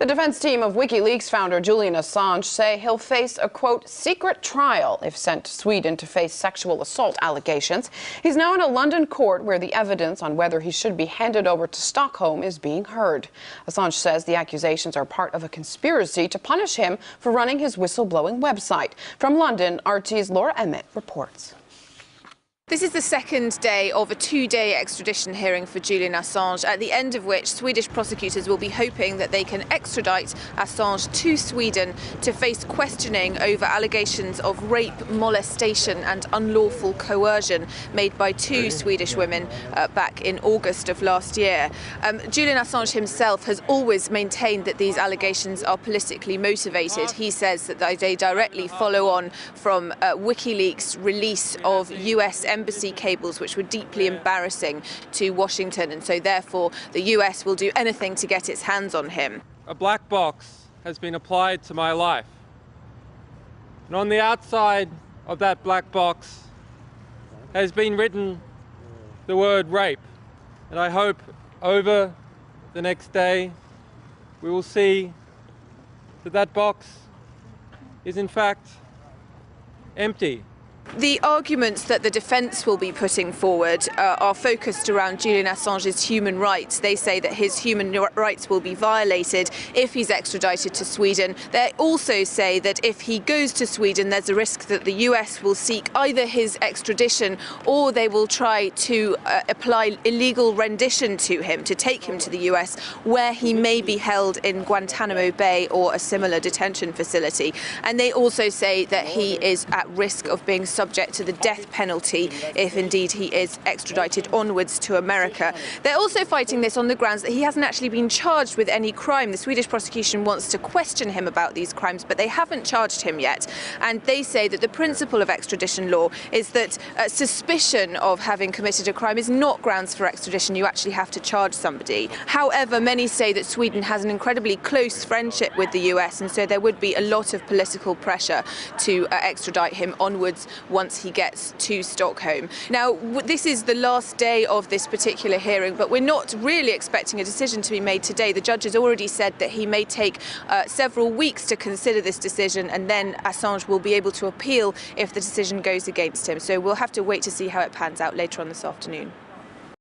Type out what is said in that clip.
The defense team of WikiLeaks founder Julian Assange say he'll face a, quote, secret trial if sent to Sweden to face sexual assault allegations. He's now in a London court where the evidence on whether he should be handed over to Stockholm is being heard. Assange says the accusations are part of a conspiracy to punish him for running his whistleblowing website. From London, RT's Laura Emmett reports. This is the second day of a two-day extradition hearing for Julian Assange, at the end of which Swedish prosecutors will be hoping that they can extradite Assange to Sweden to face questioning over allegations of rape, molestation and unlawful coercion made by two Swedish women back in August of last year. Julian Assange himself has always maintained that these allegations are politically motivated. He says that they directly follow on from WikiLeaks' release of US embassy cables, which were deeply embarrassing to Washington, and so therefore the US will do anything to get its hands on him. A black box has been applied to my life, and on the outside of that black box has been written the word rape, and I hope over the next day we will see that that box is in fact empty. The arguments that the defence will be putting forward are focused around Julian Assange's human rights. They say that his human rights will be violated if he's extradited to Sweden. They also say that if he goes to Sweden, there's a risk that the US will seek either his extradition or they will try to apply illegal rendition to him, to take him to the US, where he may be held in Guantanamo Bay or a similar detention facility. And they also say that he is at risk of being subject to the death penalty if indeed he is extradited onwards to America. They're also fighting this on the grounds that he hasn't actually been charged with any crime. The Swedish prosecution wants to question him about these crimes, but they haven't charged him yet. And they say that the principle of extradition law is that suspicion of having committed a crime is not grounds for extradition. You actually have to charge somebody. However, many say that Sweden has an incredibly close friendship with the US, and so there would be a lot of political pressure to extradite him onwards once he gets to Stockholm. Now, this is the last day of this particular hearing, but we're not really expecting a decision to be made today. The judge has already said that he may take several weeks to consider this decision, and then Assange will be able to appeal if the decision goes against him. So we'll have to wait to see how it pans out later on this afternoon.